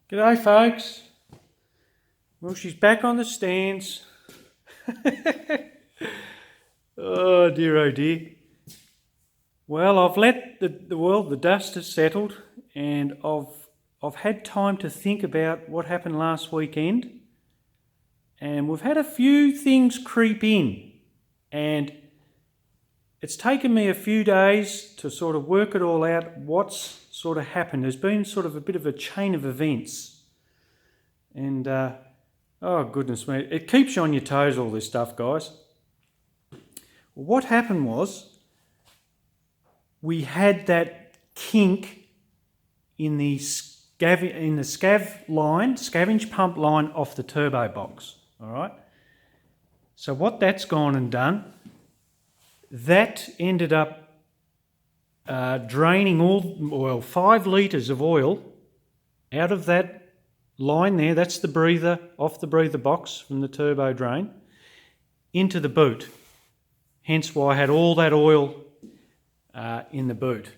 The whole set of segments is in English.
G'day folks. Well, she's back on the stands. Oh dear, oh dear. Well, I've let the dust has settled, and I've had time to think about what happened last weekend, and we've had a few things creep in, and it's taken me a few days to sort of work it all out, what's sort of happened. There's been sort of a bit of a chain of events, and oh goodness me, it keeps you on your toes, all this stuff, guys. What happened was we had that kink in the scavenge pump line off the turbo box. All right. So what that's gone and done, that ended up draining 5 litres of oil out of that line there. That's the breather, off the breather box from the turbo drain, into the boot. Hence why I had all that oil in the boot.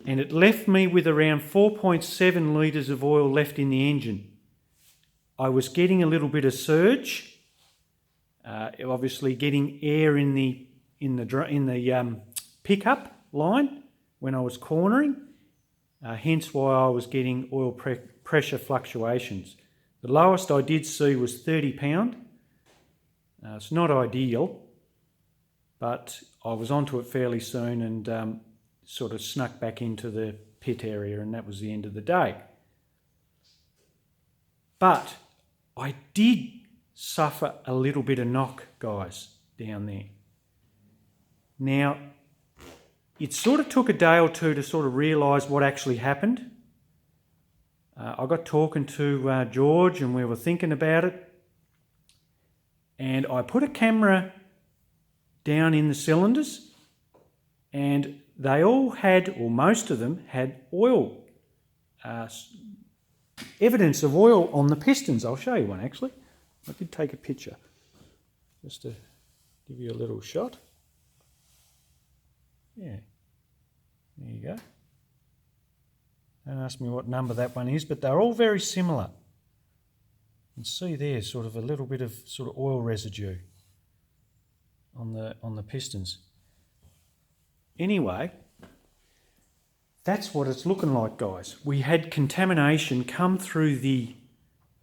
And it left me with around 4.7 litres of oil left in the engine. I was getting a little bit of surge, obviously getting air in the pickup line when I was cornering, hence why I was getting oil pressure fluctuations. The lowest I did see was 30 pound. It's not ideal, but I was onto it fairly soon and sort of snuck back into the pit area, and that was the end of the day. But I did suffer a little bit of knock, guys, down there. Now, it sort of took a day or two to sort of realise what actually happened. I got talking to George, and we were thinking about it, and I put a camera down in the cylinders, and they all had, or most of them had, oil, evidence of oil on the pistons. I'll show you one actually. I did take a picture just to give you a little shot. Yeah, there you go. Don't ask me what number that one is, but they're all very similar. You can see there sort of a little bit of sort of oil residue on the pistons. Anyway, that's what it's looking like, guys. We had contamination come through the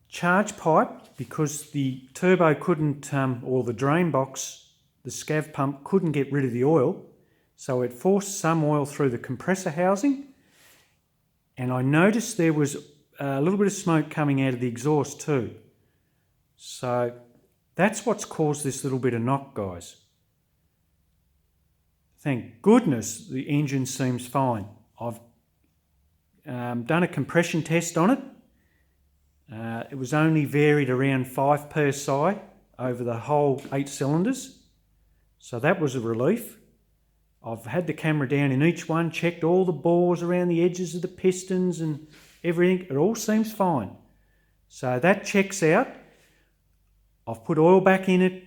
charge pipe because the turbo couldn't, or the drain box, the scav pump couldn't get rid of the oil. So it forced some oil through the compressor housing, and I noticed there was a little bit of smoke coming out of the exhaust too. So that's what's caused this little bit of knock, guys. Thank goodness the engine seems fine. I've done a compression test on it. It was only varied around 5 psi over the whole 8 cylinders. So that was a relief. I've had the camera down in each one, checked all the bores around the edges of the pistons and everything. It all seems fine. So that checks out. I've put oil back in it.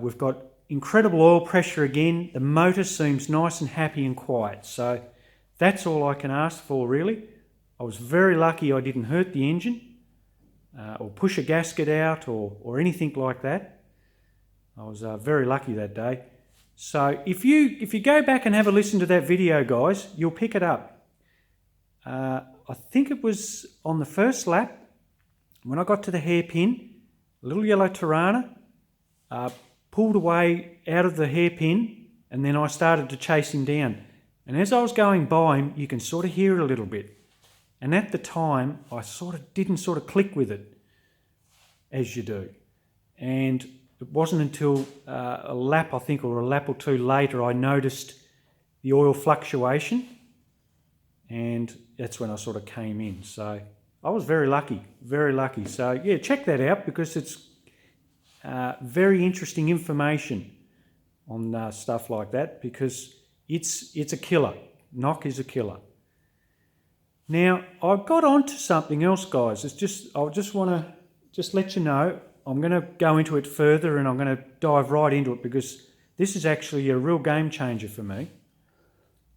We've got incredible oil pressure again. The motor seems nice and happy and quiet. So that's all I can ask for, really. I was very lucky I didn't hurt the engine or push a gasket out or anything like that. I was very lucky that day. So if you go back and have a listen to that video, guys, you'll pick it up. I think it was on the first lap when I got to the hairpin, a little yellow Tirana pulled away out of the hairpin, and then I started to chase him down. And as I was going by him, you can sort of hear it a little bit. And at the time, I didn't click with it, as you do. And it wasn't until a lap, I think, or a lap or two later, I noticed the oil fluctuation, and that's when I sort of came in. So I was very lucky, very lucky. So yeah, check that out because it's very interesting information on stuff like that, because it's a killer. Knock is a killer. Now, I got onto something else, guys. I just want to let you know, I'm going to go into it further and I'm going to dive right into it because this is actually a real game changer for me.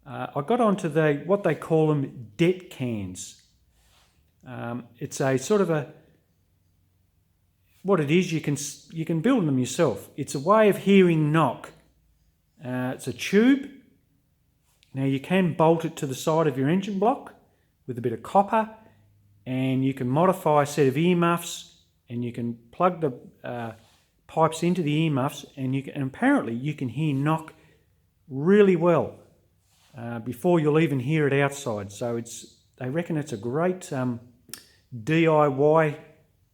I got onto what they call them, det cans. It's a sort of a, what it is, you can build them yourself. It's a way of hearing knock. It's a tube. Now you can bolt it to the side of your engine block with a bit of copper, and you can modify a set of earmuffs, and you can plug the pipes into the earmuffs, and apparently you can hear knock really well before you'll even hear it outside. So they reckon it's a great DIY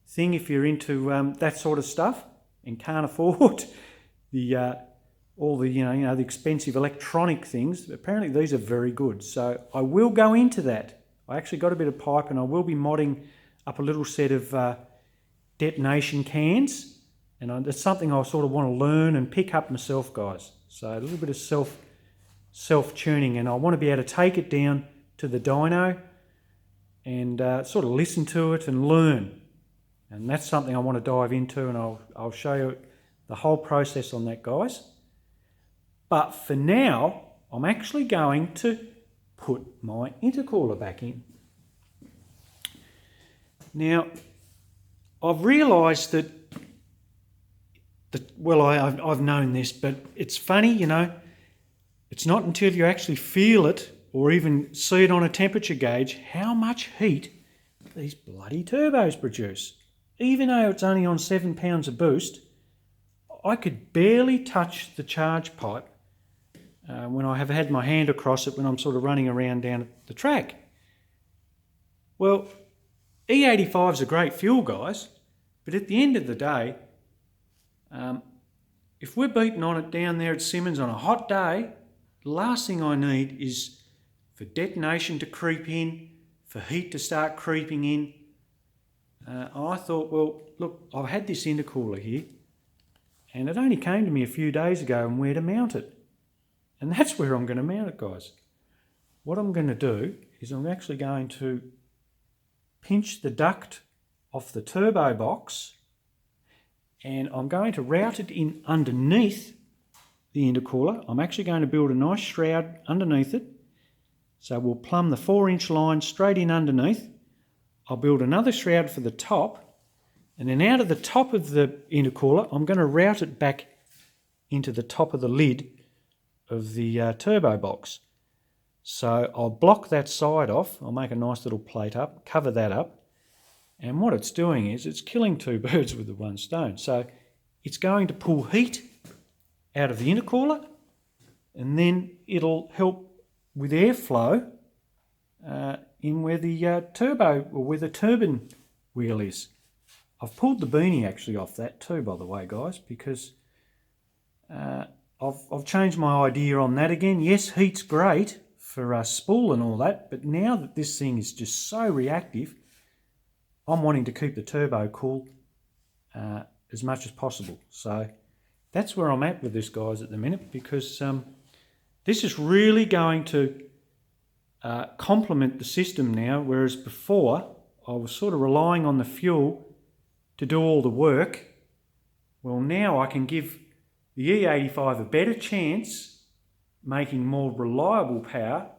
thing if you're into that sort of stuff and can't afford all the the expensive electronic things. Apparently these are very good. So I will go into that. I actually got a bit of pipe, and I will be modding up a little set of Detonation cans, and it's something I sort of want to learn and pick up myself, guys. So a little bit of self tuning, and I want to be able to take it down to the dyno and sort of listen to it and learn. And that's something I want to dive into, and I'll show you the whole process on that, guys. But for now, I'm actually going to put my intercooler back in. Now, I've realised that, I've known this, but it's funny, it's not until you actually feel it or even see it on a temperature gauge how much heat these bloody turbos produce. Even though it's only on 7 pounds of boost, I could barely touch the charge pipe when I have had my hand across it when I'm sort of running around down the track. Well, E85 is a great fuel, guys, but at the end of the day, if we're beating on it down there at Simmons on a hot day, the last thing I need is for detonation to creep in, for heat to start creeping in. I thought, well, look, I've had this intercooler here, and it only came to me a few days ago and where to mount it. And that's where I'm going to mount it, guys. What I'm going to do is I'm actually going to pinch the duct off the turbo box, and I'm going to route it in underneath the intercooler. I'm actually going to build a nice shroud underneath it. So we'll plumb the 4-inch line straight in underneath. I'll build another shroud for the top, and then out of the top of the intercooler, I'm going to route it back into the top of the lid of the turbo box. So I'll block that side off. I'll make a nice little plate up, cover that up, and what it's doing is it's killing two birds with the one stone. So it's going to pull heat out of the intercooler, and then it'll help with airflow in where the turbo or where the turbine wheel is. I've pulled the beanie actually off that too, by the way, guys, because I've changed my idea on that again. Yes, heat's great for spool and all that, but now that this thing is just so reactive, I'm wanting to keep the turbo cool as much as possible. So that's where I'm at with this, guys, at the minute, because this is really going to complement the system now, whereas before I was sort of relying on the fuel to do all the work. Well, now I can give the E85 a better chance making more reliable power.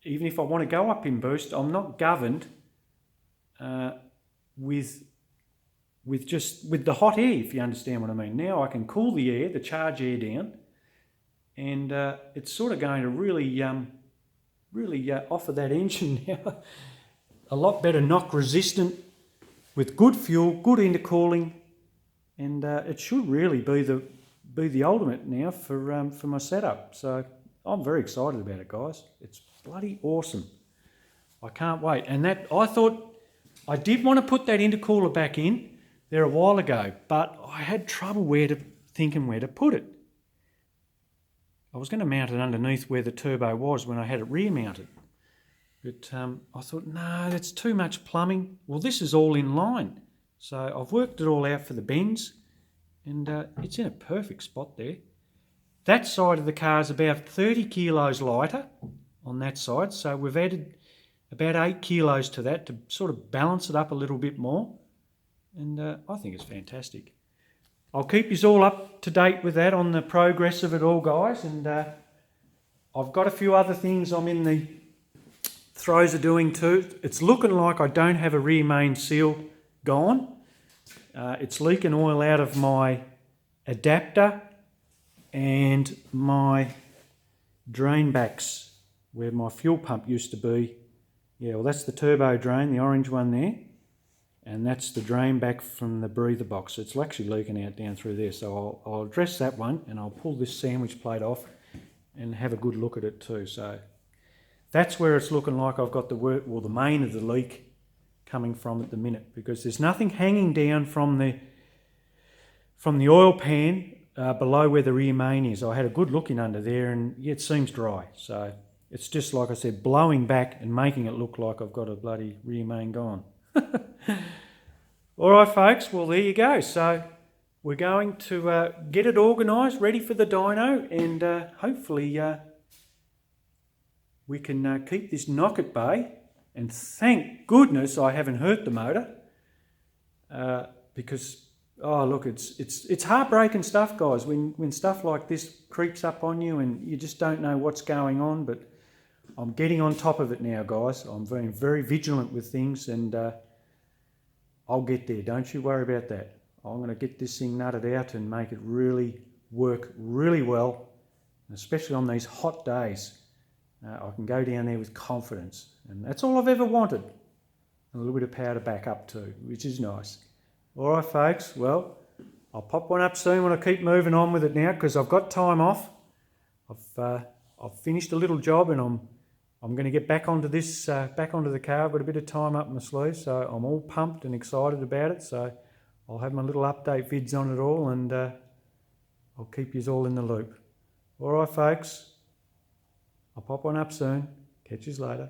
Even if I want to go up in boost, I'm not governed with the hot air, if you understand what I mean. Now I can cool the air, the charge air down, and it's sort of going to really offer that engine now a lot better knock resistant with good fuel, good intercooling, and it should really be the ultimate now for my setup. So I'm very excited about it, guys. It's bloody awesome. I can't wait. And that, I thought I did want to put that intercooler back in there a while ago, but I had trouble thinking where to put it. I was going to mount it underneath where the turbo was when I had it rear mounted. But I thought, no, that's too much plumbing. Well, this is all in line. So I've worked it all out for the bends, and it's in a perfect spot there. That side of the car is about 30 kilos lighter on that side. So we've added about 8 kilos to that to sort of balance it up a little bit more. And I think it's fantastic. I'll keep you all up to date with that on the progress of it all, guys. And I've got a few other things I'm in the throws are doing too. It's looking like I don't have a rear main seal gone. It's leaking oil out of my adapter and my drain backs where my fuel pump used to be. Yeah, well, that's the turbo drain, the orange one there, and that's the drain back from the breather box. It's actually leaking out down through there, so I'll address that one, and I'll pull this sandwich plate off and have a good look at it too. So that's where it's looking like I've got the main of the leak coming from at the minute, because there's nothing hanging down from the oil pan below where the rear main is. I had a good look in under there, and yeah, it seems dry. So it's just, like I said, blowing back and making it look like I've got a bloody rear main gone. All right, folks, well, there you go. So we're going to get it organised, ready for the dyno, and hopefully we can keep this knock at bay. And thank goodness I haven't hurt the motor, because, oh look, it's heartbreaking stuff, guys, when stuff like this creeps up on you and you just don't know what's going on. But I'm getting on top of it now, guys. I'm being very vigilant with things, and I'll get there. Don't you worry about that. I'm going to get this thing nutted out and make it really work really well, especially on these hot days. I can go down there with confidence, and that's all I've ever wanted. And a little bit of power to back up too, which is nice. All right, folks, well, I'll pop one up soon when I keep moving on with it now, because I've got time off. I've finished a little job, and I'm going to get back onto this, back onto the car. I've got a bit of time up my sleeve, so I'm all pumped and excited about it. So I'll have my little update vids on it all, and I'll keep you all in the loop. All right, folks. I'll pop one up soon. Catch you later.